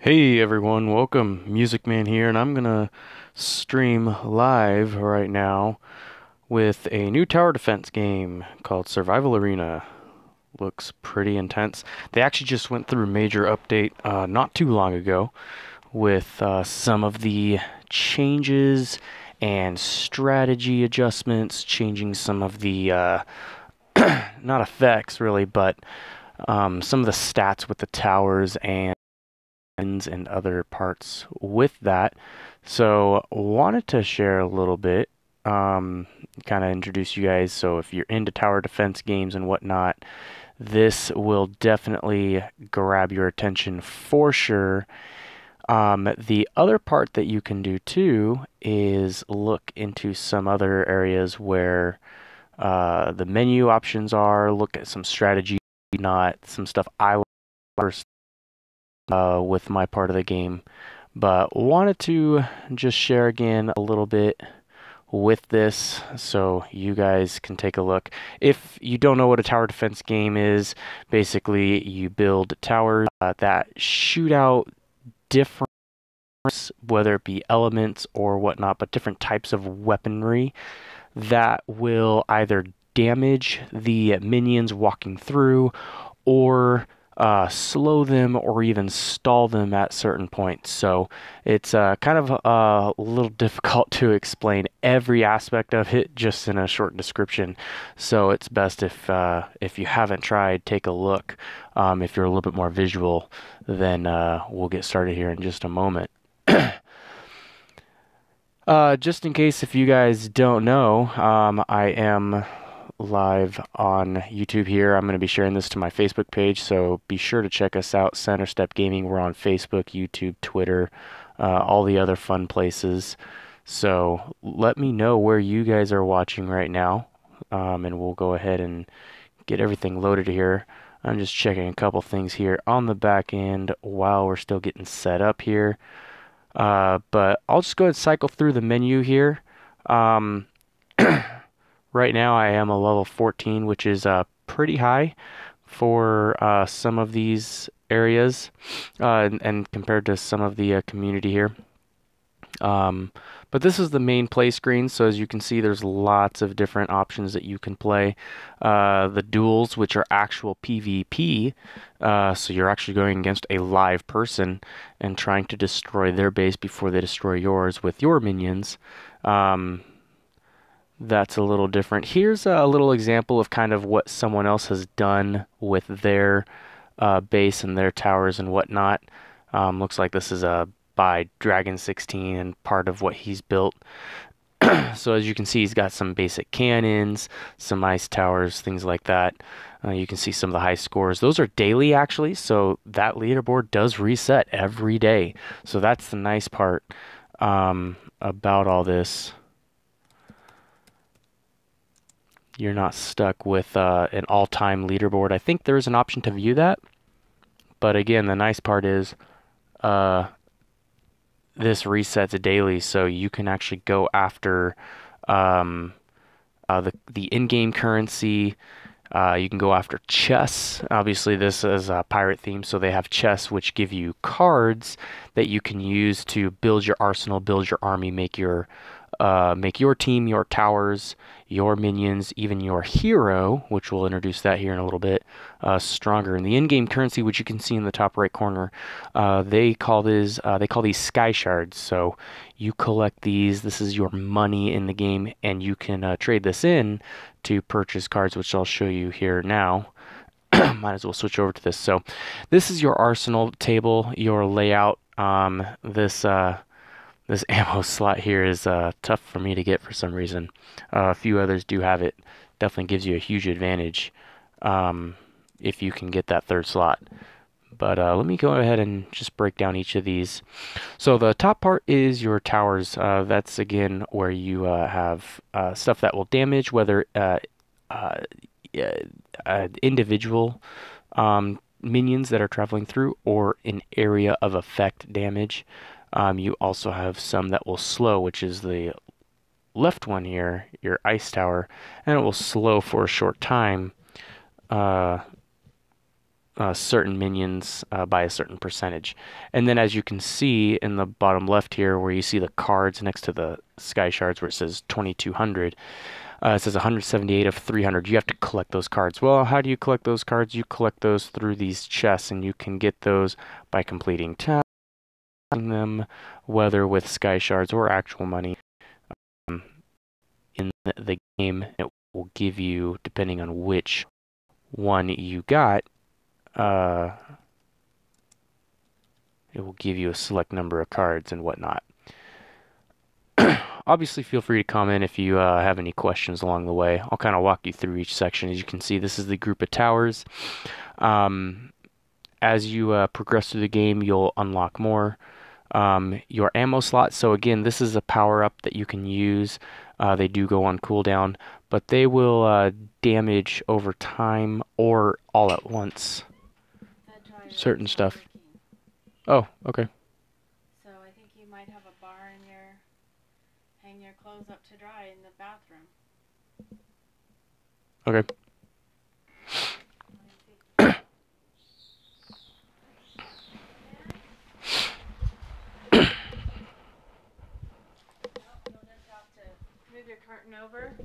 Hey everyone, welcome. Music Man here, and I'm gonna stream live right now with a new tower defense game called Survival Arena. Looks pretty intense. They actually just went through a major update not too long ago with some of the changes and strategy adjustments, changing some of the not effects really, but some of the stats with the towers and other parts with that. So wanted to share a little bit, kind of introduce you guys. So if you're into tower defense games and whatnot, this will definitely grab your attention for sure. The other part that you can do too is look into some other areas where the menu options are, look at some strategy, not some stuff I like with my part of the game, but wanted to just share again a little bit with this so you guys can take a look. If you don't know what a tower defense game is, basically you build towers that shoot out different, whether it be elements or whatnot, but different types of weaponry that will either damage the minions walking through or slow them or even stall them at certain points. So it's kind of a little difficult to explain every aspect of it just in a short description. So it's best if you haven't tried, take a look. If you're a little bit more visual, then we'll get started here in just a moment. Just in case if you guys don't know, I am live on YouTube here. I'm going to be sharing this to my Facebook page, so be sure to check us out, Center Step Gaming. We're on Facebook, YouTube, Twitter, all the other fun places. So let me know where you guys are watching right now, and we'll go ahead and get everything loaded here. I'm just checking a couple things here on the back end while we're still getting set up here. But I'll just go ahead and cycle through the menu here. Um, right now I am a level 14, which is pretty high for some of these areas and compared to some of the community here. But this is the main play screen, so as you can see, there's lots of different options that you can play. The duels, which are actual PvP, so you're actually going against a live person and trying to destroy their base before they destroy yours with your minions. That's a little different. Here's a little example of kind of what someone else has done with their base and their towers and whatnot. Looks like this is by Dragon16 and part of what he's built. So as you can see, he's got some basic cannons, some ice towers, things like that. You can see some of the high scores. Those are daily actually, so that leaderboard does reset every day. So that's the nice part about all this. You're not stuck with an all-time leaderboard. I think there's an option to view that, but again, the nice part is this resets daily, so you can actually go after the in-game currency. You can go after chests. Obviously, this is a pirate theme, so they have chests which give you cards that you can use to build your arsenal, build your army, make your team, your towers, your minions, even your hero, which we'll introduce that here in a little bit, stronger. And the in-game currency, which you can see in the top right corner, they call these sky shards. So you collect these. This is your money in the game, and you can trade this in to purchase cards, which I'll show you here now. Might as well switch over to this. So this is your arsenal table, your layout. This ammo slot here is tough for me to get for some reason. A few others do have it. Definitely gives you a huge advantage if you can get that third slot. But let me go ahead and just break down each of these. So the top part is your towers. That's again where you have stuff that will damage, whether individual minions that are traveling through or an area of effect damage. You also have some that will slow, which is the left one here, your ice tower, and it will slow for a short time certain minions by a certain percentage. And then as you can see in the bottom left here where you see the cards next to the sky shards where it says 2200, it says 178 of 300. You have to collect those cards. Well, how do you collect those cards? You collect those through these chests, and you can get those by completing tasks, them, whether with sky shards or actual money um, in the game. It will give you, depending on which one you got, uh, it will give you a select number of cards and whatnot. Obviously, feel free to comment if you have any questions along the way. I'll kind of walk you through each section. As you can see, this is the group of towers. As you progress through the game, you'll unlock more. Your ammo slot. So again, this is a power-up that you can use. They do go on cooldown, but they will damage over time or all at once. Certain stuff. Oh, okay. So I think you might have a bar in your hang your clothes up to dry in the bathroom. Okay. You'll just have to move your curtain over.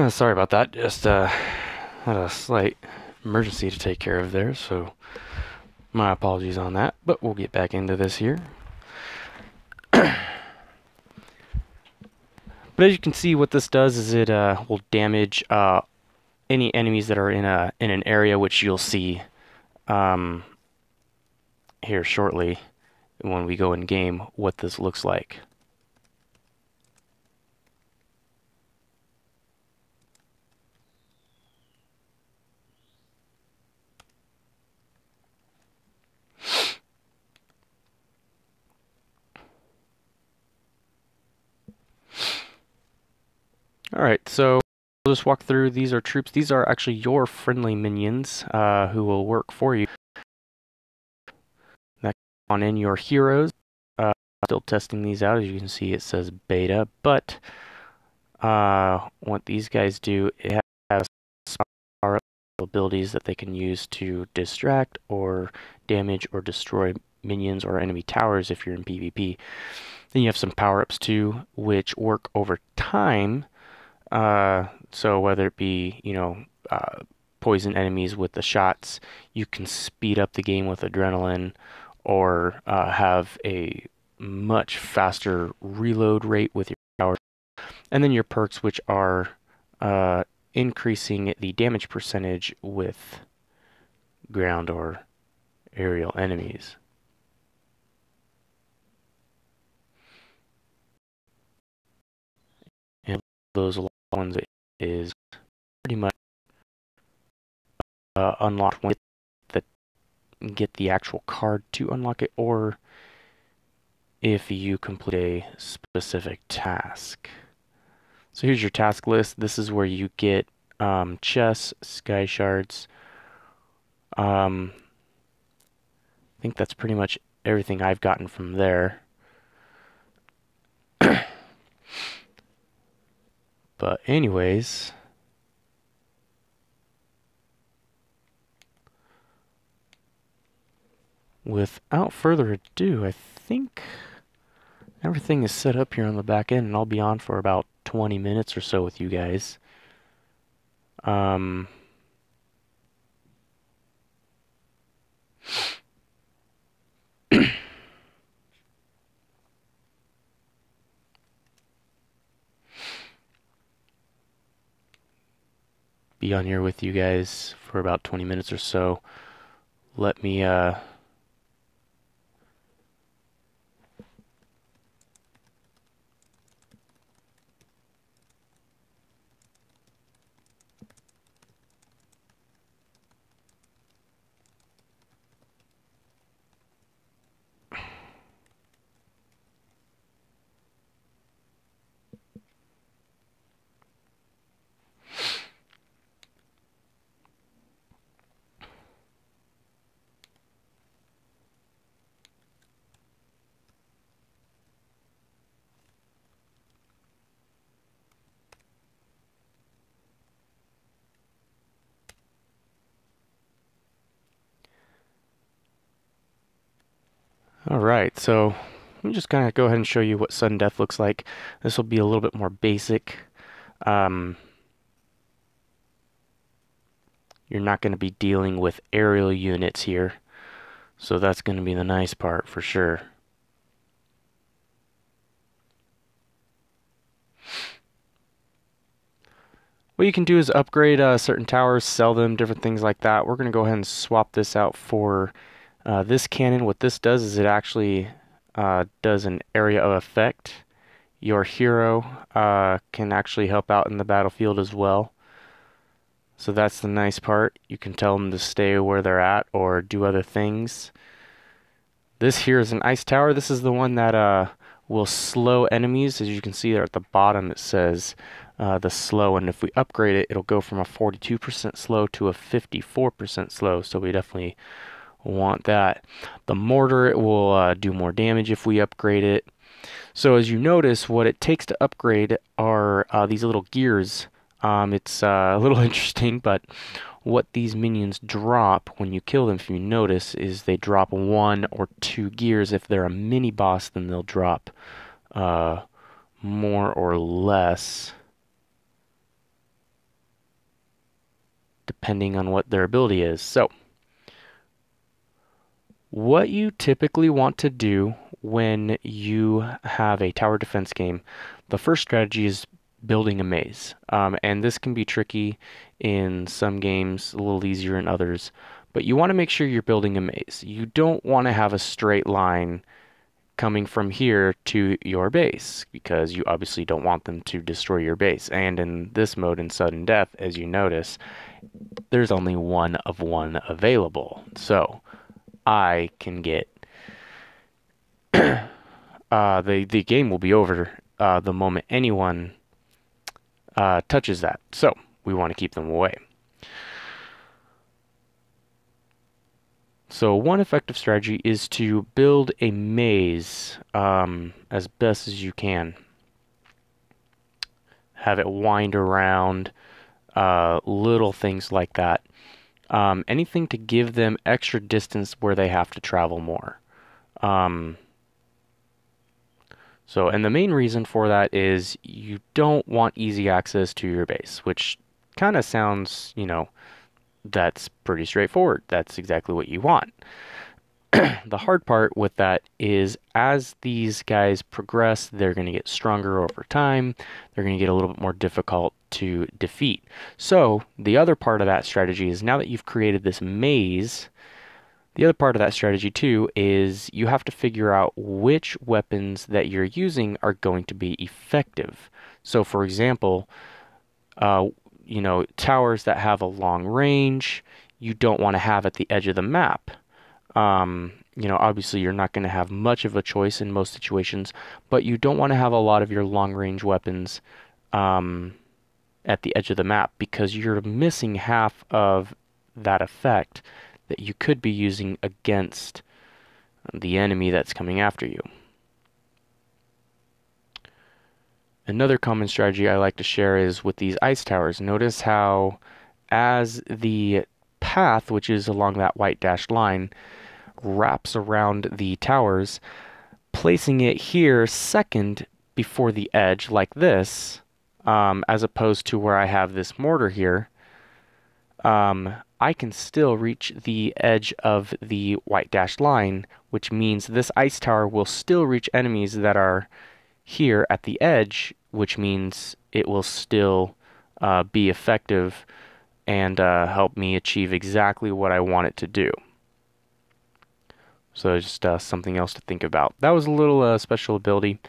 Sorry about that. Just had a slight emergency to take care of there, so my apologies on that. But we'll get back into this here. But as you can see, what this does is it will damage any enemies that are in an area, which you'll see here shortly when we go in game what this looks like. Alright, so we'll just walk through. These are troops. These are actually your friendly minions who will work for you. That on in your heroes. Still testing these out. As you can see, it says beta, but what these guys do, it has abilities that they can use to distract or damage or destroy minions or enemy towers if you're in PvP. Then you have some power-ups too, which work over time. So whether it be, poison enemies with the shots, you can speed up the game with adrenaline, or have a much faster reload rate with your power. And then your perks, which are increasing the damage percentage with ground or aerial enemies. And those ones is pretty much unlocked when you get the actual card to unlock it, or if you complete a specific task. So here's your task list. This is where you get chests, sky shards. I think that's pretty much everything I've gotten from there. But anyways, without further ado, I think everything is set up here on the back end, and I'll be on for about 20 minutes or so with you guys. Be on here with you guys for about 20 minutes or so. Let me Alright, so let me just kind of go ahead and show you what sudden death looks like. This will be a little bit more basic. You're not going to be dealing with aerial units here, so that's going to be the nice part for sure. What you can do is upgrade certain towers, sell them, different things like that. We're going to go ahead and swap this out for this cannon. What this does is it actually does an area of effect. Your hero can actually help out in the battlefield as well. So that's the nice part. You can tell them to stay where they're at or do other things. This here is an ice tower. This is the one that will slow enemies. As you can see there at the bottom, it says the slow, and if we upgrade it, it'll go from a 42% slow to a 54% slow, so we definitely want that. The mortar, it will do more damage if we upgrade it. So as you notice, what it takes to upgrade are these little gears. It's a little interesting, but what these minions drop when you kill them, if you notice, is they drop 1 or 2 gears. If they're a mini boss, then they'll drop more or less, depending on what their ability is. So, what you typically want to do when you have a tower defense game, the first strategy is building a maze. And this can be tricky in some games, a little easier in others. But you want to make sure you're building a maze. You don't want to have a straight line coming from here to your base, because you obviously don't want them to destroy your base. And in this mode, in sudden death, as you notice, there's only one of one available. So I can get the game will be over the moment anyone touches that. So we want to keep them away. So one effective strategy is to build a maze as best as you can. Have it wind around, little things like that. Anything to give them extra distance where they have to travel more. And the main reason for that is you don't want easy access to your base, which kind of sounds, that's pretty straightforward. That's exactly what you want. The hard part with that is as these guys progress, they're going to get stronger over time. They're going to get a little bit more difficult to defeat. So the other part of that strategy is, now that you've created this maze, the other part of that strategy too is you have to figure out which weapons that you're using are going to be effective. So for example, towers that have a long range, you don't want to have at the edge of the map. Obviously you're not going to have much of a choice in most situations, but you don't want to have a lot of your long range weapons at the edge of the map, because you're missing half of that effect that you could be using against the enemy that's coming after you. Another common strategy I like to share is with these ice towers. Notice how as the path, which is along that white dashed line, wraps around the towers, placing it here second before the edge like this, as opposed to where I have this mortar here, I can still reach the edge of the white dashed line, which means this ice tower will still reach enemies that are here at the edge, which means it will still be effective and help me achieve exactly what I want it to do. So just something else to think about. That was a little special ability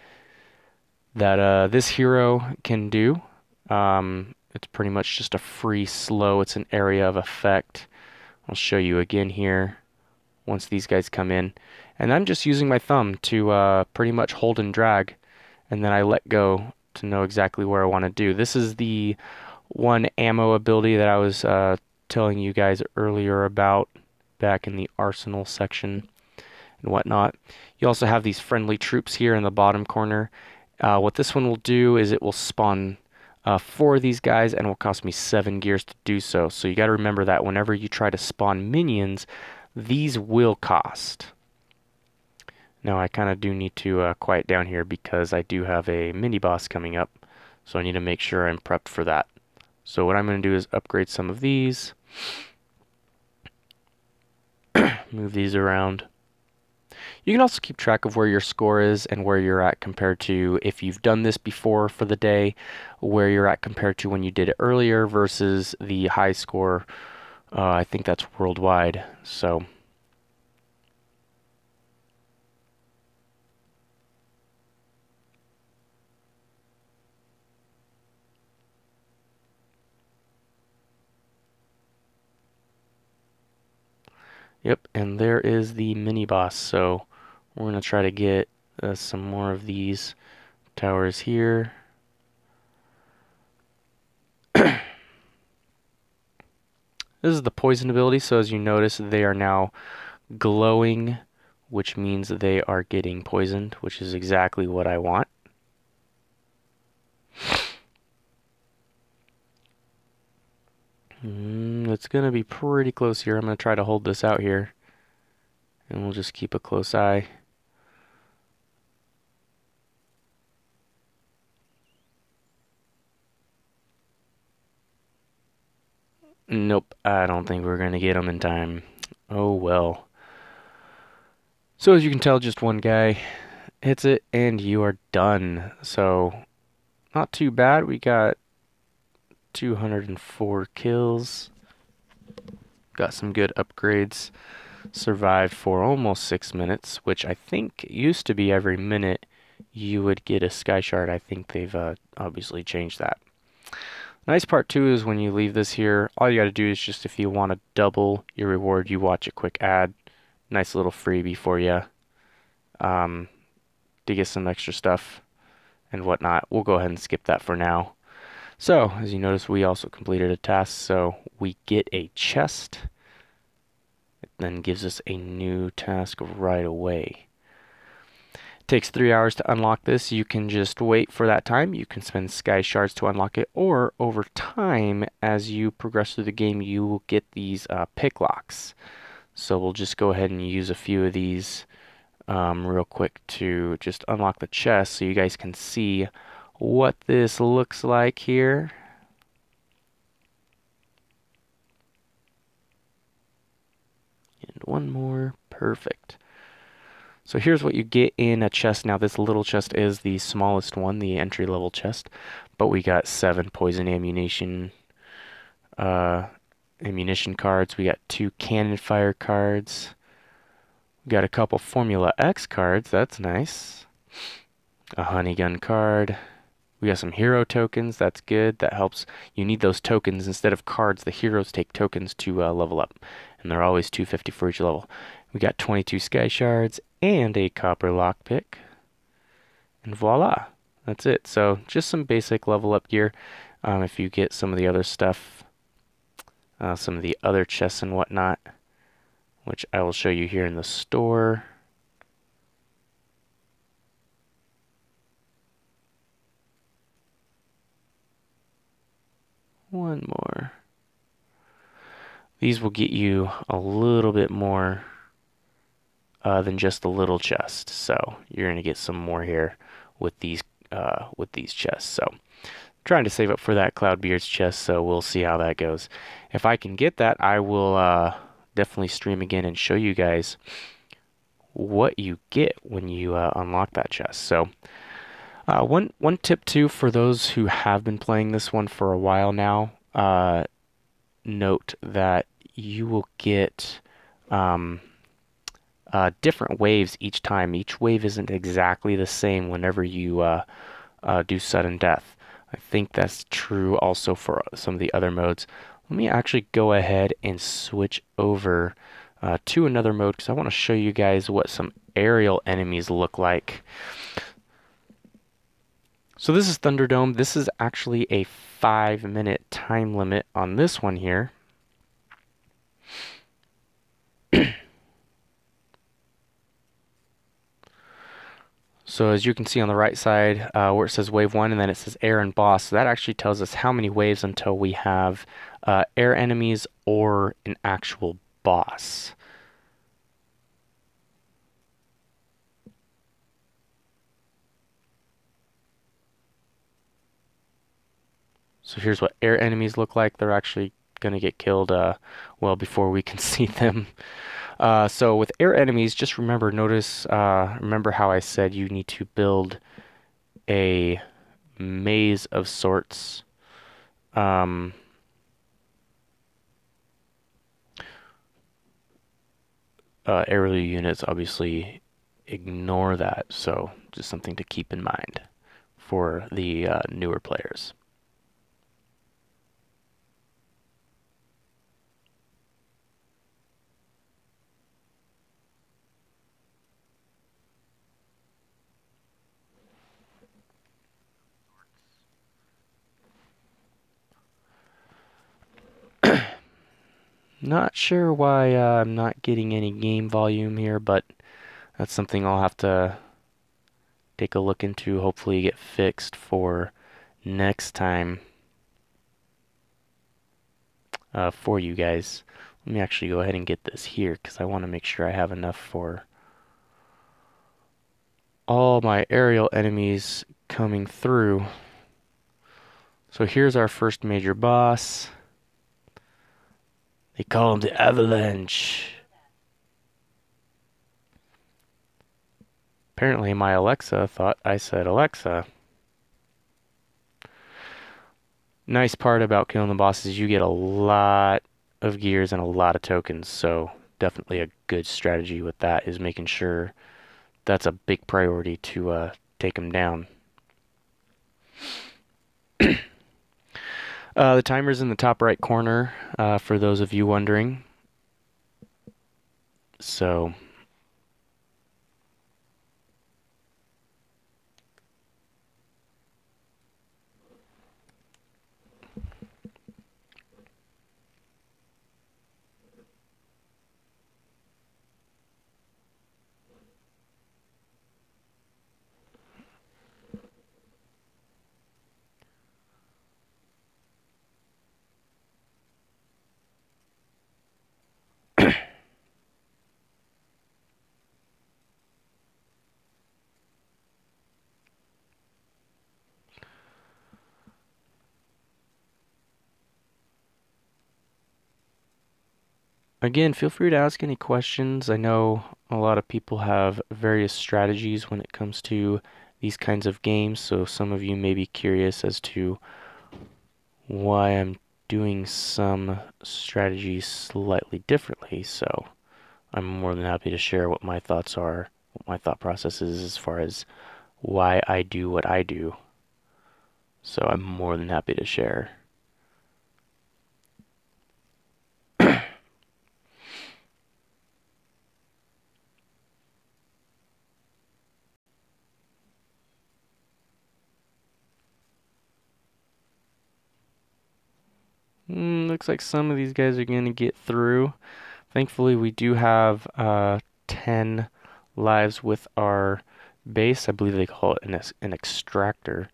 that this hero can do. It's pretty much just a free slow. It's an area of effect. I'll show you again here once these guys come in. And I'm just using my thumb to pretty much hold and drag, and then I let go to know exactly where I want to do. This is the one ammo ability that I was telling you guys earlier about back in the arsenal section and whatnot. You also have these friendly troops here in the bottom corner. What this one will do is it will spawn 4 of these guys, and it will cost me 7 gears to do so. So you got to remember that whenever you try to spawn minions, these will cost. Now I kind of do need to quiet down here because I do have a mini boss coming up, so I need to make sure I'm prepped for that. So what I'm going to do is upgrade some of these, move these around. You can also keep track of where your score is and where you're at compared to if you've done this before for the day, where you're at compared to when you did it earlier versus the high score. I think that's worldwide. So yep, and there is the mini boss. So we're going to try to get some more of these towers here. This is the poison ability, so as you notice, they are now glowing, which means they are getting poisoned, which is exactly what I want. It's going to be pretty close here. I'm going to try to hold this out here, and we'll just keep a close eye. Nope, I don't think we're going to get them in time. Oh well. So as you can tell, just one guy hits it, and you are done. So not too bad. We got 204 kills. Got some good upgrades. Survived for almost 6 minutes, which I think used to be every minute you would get a sky shard. I think they've obviously changed that. Nice part too is when you leave this here, all you got to do is just if you want to double your reward, you watch a quick ad. Nice little freebie for you to get some extra stuff and whatnot. We'll go ahead and skip that for now. So, as you notice, we also completed a task, so we get a chest. It then gives us a new task right away. It takes 3 hours to unlock this. You can just wait for that time. You can spend sky shards to unlock it, or over time, as you progress through the game, you will get these pick locks. So we'll just go ahead and use a few of these real quick to just unlock the chest so you guys can see what this looks like here. And one more. Perfect. So here's what you get in a chest. Now this little chest is the smallest one, the entry level chest, but we got 7 poison ammunition cards. We got 2 cannon fire cards. We got a couple Formula X cards. That's nice. A honey gun card. We got some hero tokens. That's good. That helps. You need those tokens instead of cards. The heroes take tokens to level up, and they're always 250 for each level. We got 22 sky shards and a copper lockpick, and voila, that's it. So just some basic level up gear. If you get some of the other stuff, some of the other chests and whatnot, which I will show you here in the store. One more. These will get you a little bit more than just a little chest. So you're gonna get some more here with these chests. So trying to save up for that Cloudbeard's chest, so we'll see how that goes. If I can get that, I will definitely stream again and show you guys what you get when you unlock that chest. So one tip too for those who have been playing this one for a while now, note that you will get different waves each time. Each wave isn't exactly the same whenever you do sudden death. I think that's true also for some of the other modes. Let me actually go ahead and switch over to another mode because I want to show you guys what some aerial enemies look like. So this is Thunderdome. This is actually a 5-minute time limit on this one here. So as you can see on the right side where it says wave 1 and then it says air and boss, so that actually tells us how many waves until we have air enemies or an actual boss. So here's what air enemies look like. They're actually going to get killed well before we can see them. So with air enemies, just remember how I said you need to build a maze of sorts. Um, Aerial units obviously ignore that, so just something to keep in mind for the newer players. Not sure why I'm not getting any game volume here, but that's something I'll have to take a look into, hopefully get fixed for next time for you guys. Let me actually go ahead and get this here because I want to make sure I have enough for all my aerial enemies coming through. So here's our first major boss. They call him the Avalanche. Apparently my Alexa thought I said Alexa. Nice part about killing the boss is you get a lot of gears and a lot of tokens, so definitely a good strategy with that is making sure that's a big priority to take them down. The timer's in the top right corner for those of you wondering. So again, feel free to ask any questions. I know a lot of people have various strategies when it comes to these kinds of games, so some of you may be curious as to why I'm doing some strategies slightly differently. So I'm more than happy to share what my thoughts are, what my thought process is as far as why I do what I do. So I'm more than happy to share. Looks like some of these guys are going to get through. Thankfully, we do have 10 lives with our base. I believe they call it an extractor.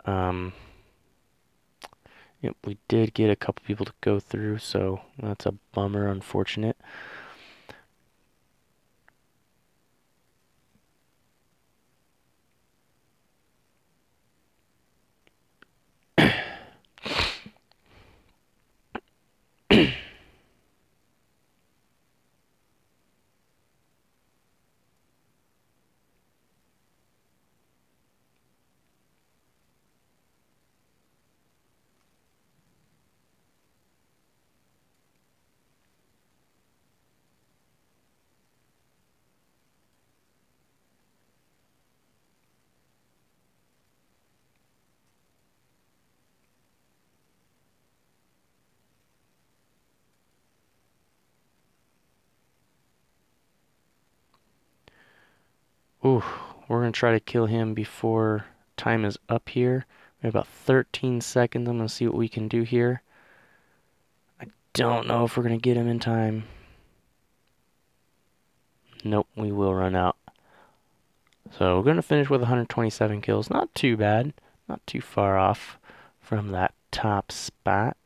Um, yep, we did get a couple people to go through, so that's a bummer, unfortunate. Ooh, we're gonna try to kill him before time is up here. We have about 13 seconds. I'm gonna see what we can do here. I don't know if we're gonna get him in time. Nope, we will run out. So we're gonna finish with 127 kills. Not too bad. Not too far off from that top spot.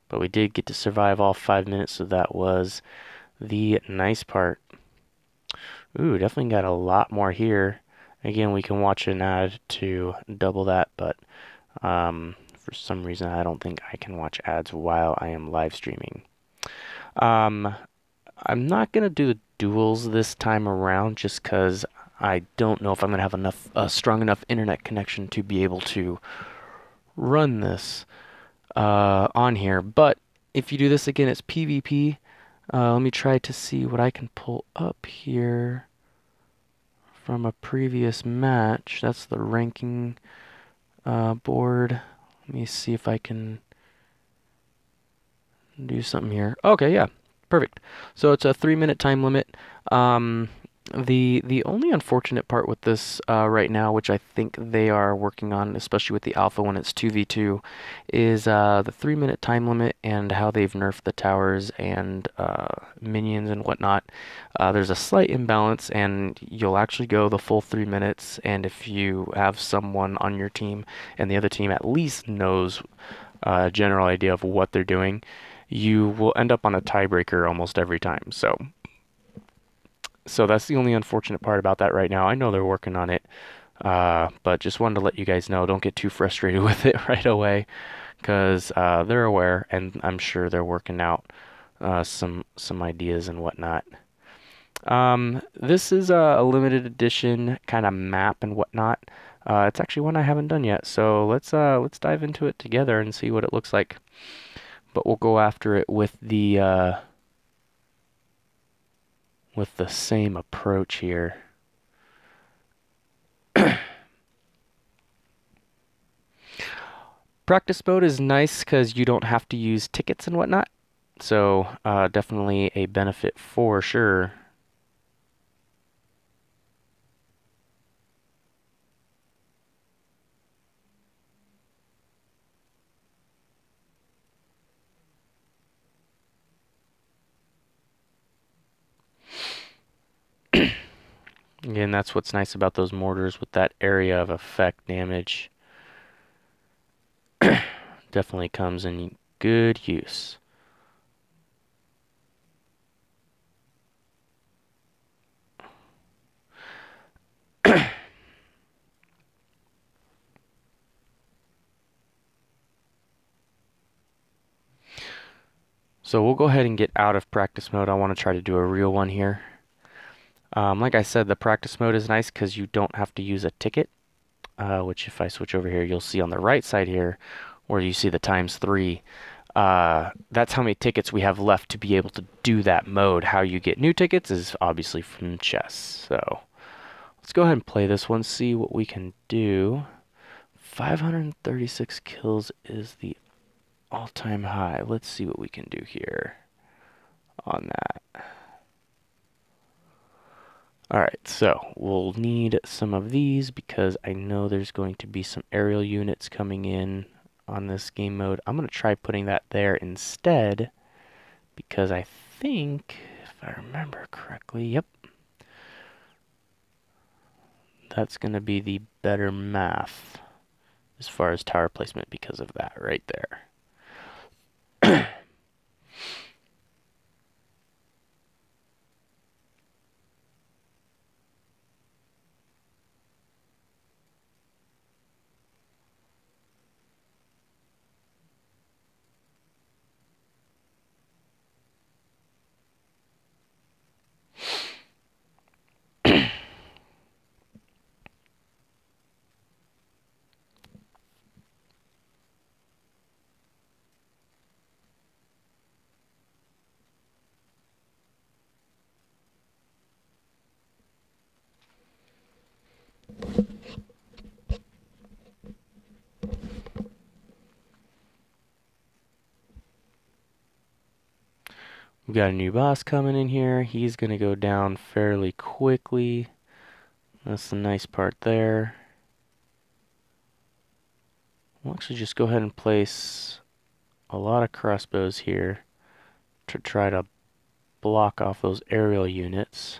But we did get to survive all 5 minutes, so that was the nice part. Ooh, definitely got a lot more here. Again, we can watch an ad to double that, but for some reason I don't think I can watch ads while I am live streaming. Um, I'm not gonna do the duels this time around just because I don't know if I'm gonna have enough strong enough internet connection to be able to run this on here. But if you do this again, it's PvP. Let me try to see what I can pull up here from a previous match. That's the ranking board. Let me see if I can do something here. Okay, yeah, perfect. So it's a 3-minute time limit. Um, the only unfortunate part with this right now, which I think they are working on, especially with the alpha when it's 2v2, is the 3-minute time limit and how they've nerfed the towers and minions and whatnot. There's a slight imbalance, and you'll actually go the full 3 minutes. And if you have someone on your team and the other team at least knows a general idea of what they're doing, you will end up on a tiebreaker almost every time. So that's the only unfortunate part about that right now. I know they're working on it, but just wanted to let you guys know. Don't get too frustrated with it right away, because they're aware, and I'm sure they're working out some ideas and whatnot. This is a limited edition kind of map and whatnot. It's actually one I haven't done yet, so let's dive into it together and see what it looks like. But we'll go after it with the same approach here. Practice mode is nice because you don't have to use tickets and whatnot, so definitely a benefit for sure. Again, that's what's nice about those mortars with that area of effect damage. Definitely comes in good use. So we'll go ahead and get out of practice mode. I want to try to do a real one here. Like I said, the practice mode is nice because you don't have to use a ticket, which if I switch over here, you'll see on the right side here where you see the ×3. That's how many tickets we have left to be able to do that mode. How you get new tickets is obviously from chess. So let's go ahead and play this one, see what we can do. 536 kills is the all-time high. Let's see what we can do here on that. Alright, so we'll need some of these because I know there's going to be some aerial units coming in on this game mode. I'm going to try putting that there instead because I think, if I remember correctly, yep, that's going to be the better math as far as tower placement because of that right there. We got a new boss coming in here. He's going to go down fairly quickly. That's the nice part there. We'll actually just go ahead and place a lot of crossbows here to try to block off those aerial units.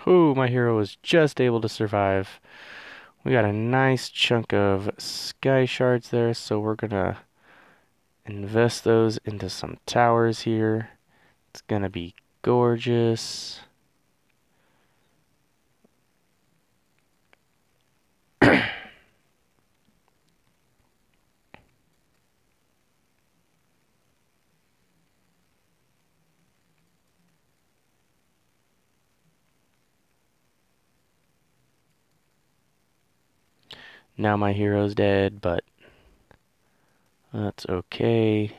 Oh, my hero was just able to survive. We got a nice chunk of sky shards there, so we're gonna invest those into some towers here. It's gonna be gorgeous. Now my hero's dead, but that's okay.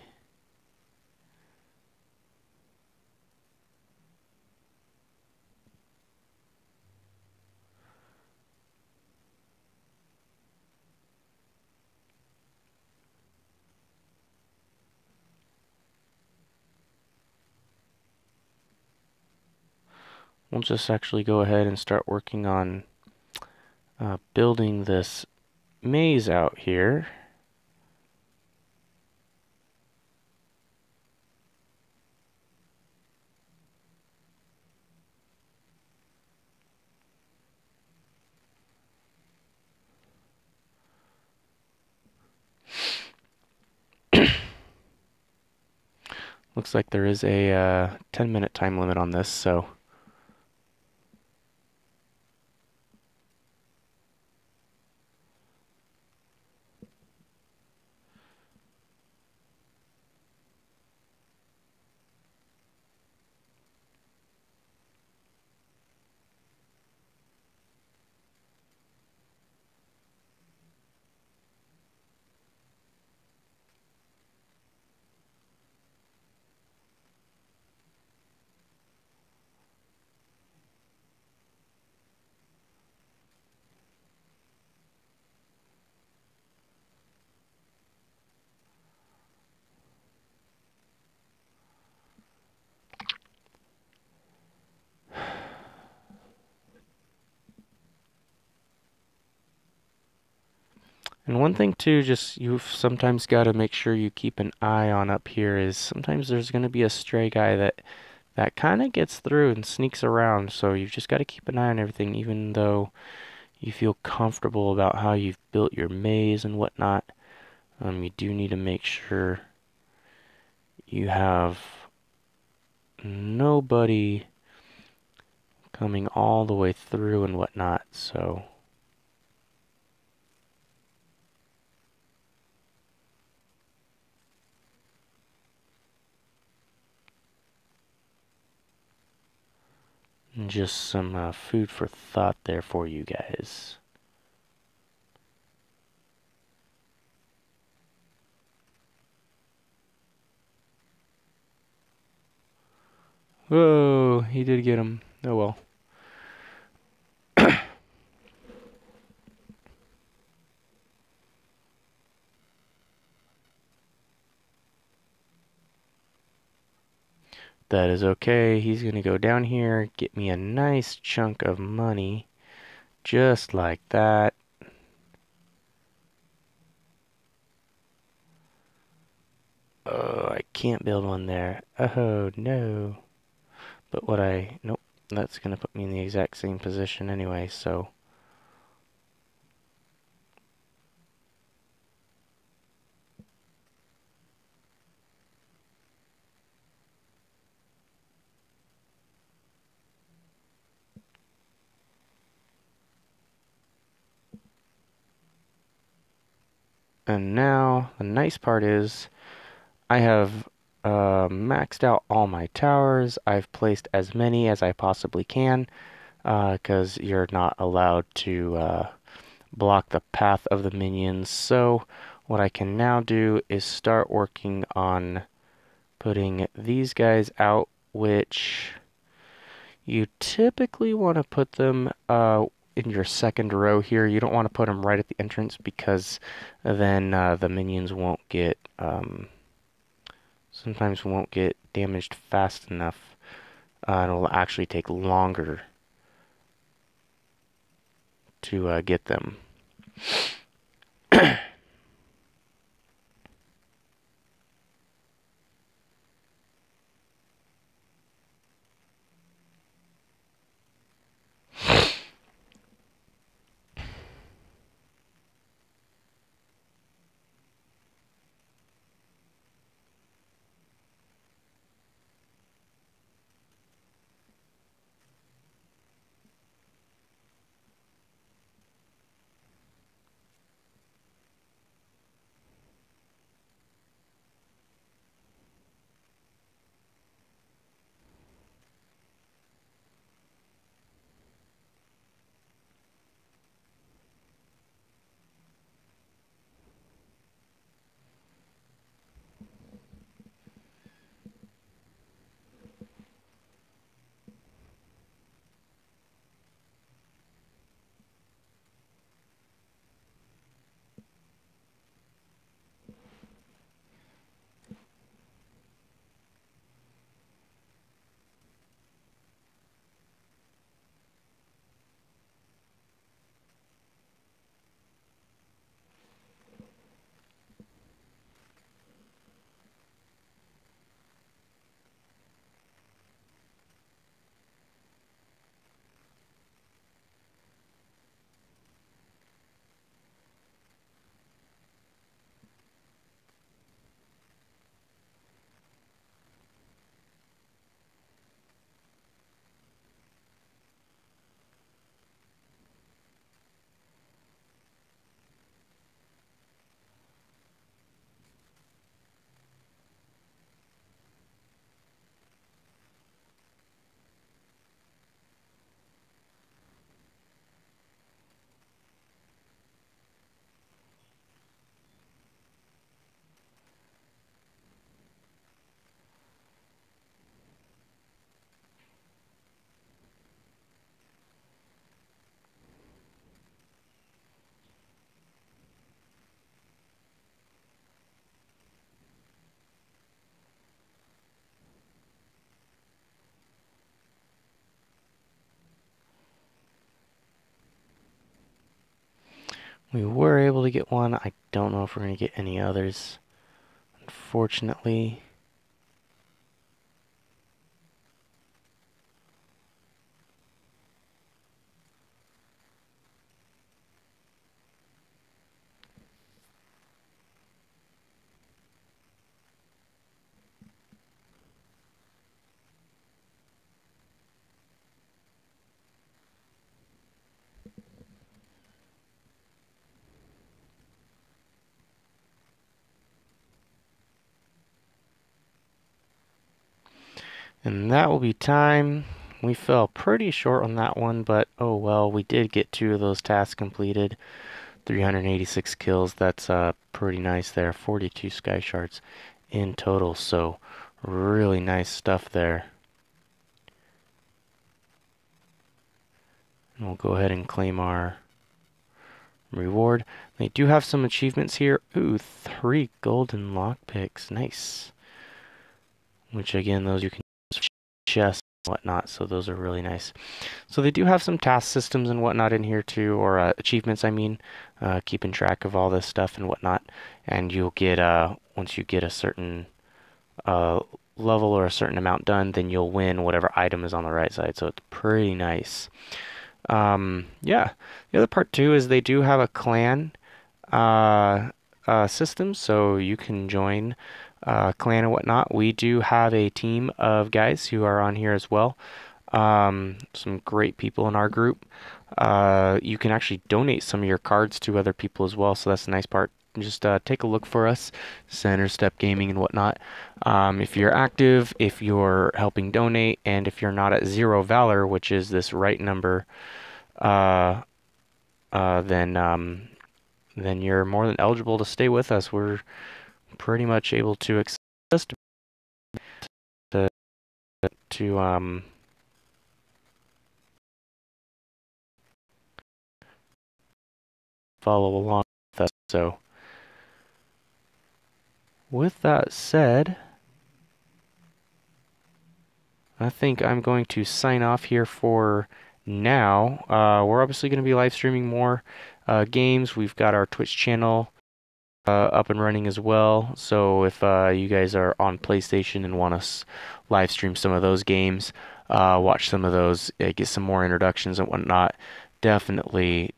We'll just actually go ahead and start working on building this maze out here. Looks like there is a 10-minute time limit on this, so and one thing too, just you've sometimes got to make sure you keep an eye on up here is sometimes there's going to be a stray guy that kind of gets through and sneaks around, so you've just got to keep an eye on everything, even though you feel comfortable about how you've built your maze and whatnot. You do need to make sure you have nobody coming all the way through and whatnot, so just some food for thought there for you guys. Whoa, he did get him. Oh well. That is okay. He's gonna go down here, get me a nice chunk of money. Just like that. Oh, I can't build one there. Oh, no. But nope, that's gonna put me in the exact same position anyway, so. And now, the nice part is, I have maxed out all my towers. I've placed as many as I possibly can, because you're not allowed to block the path of the minions. So what I can now do is start working on putting these guys out, which you typically want to put them in your second row here. You don't want to put them right at the entrance because then the minions won't get sometimes won't get damaged fast enough. And it'll actually take longer to get them. We were able to get one. I don't know if we're going to get any others, unfortunately. And that will be time. We fell pretty short on that one, but oh well, we did get 2 of those tasks completed. 386 kills, that's pretty nice there. 42 sky shards in total, so really nice stuff there. And we'll go ahead and claim our reward. They do have some achievements here. Ooh, 3 golden lockpicks, nice. Which again, those you can use chests and whatnot, so those are really nice. So they do have some task systems and whatnot in here too, or achievements I mean, keeping track of all this stuff and whatnot. And you'll get, once you get a certain level or a certain amount done, then you'll win whatever item is on the right side, so it's pretty nice. Yeah, the other part too is they do have a clan system, so you can join clan and whatnot. We do have a team of guys who are on here as well. Some great people in our group. You can actually donate some of your cards to other people as well, so that's the nice part. Just take a look for us, Center Step Gaming and whatnot. If you're active, if you're helping donate, and if you're not at 0 Valor, which is this right number, uh, then you're more than eligible to stay with us. We're pretty much able to accept to follow along with us. So with that said, I think I'm going to sign off here for now. We're obviously going to be live streaming more games. We've got our Twitch channel up and running as well. So if you guys are on PlayStation and want us live stream some of those games, watch some of those, get some more introductions and whatnot, definitely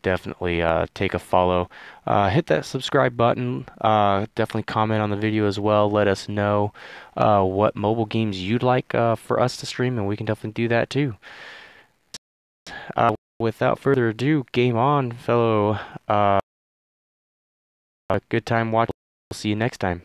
take a follow. Hit that subscribe button. Definitely comment on the video as well. Let us know what mobile games you'd like for us to stream, and we can definitely do that too. Without further ado, game on, fellow. Good time watching. We'll see you next time.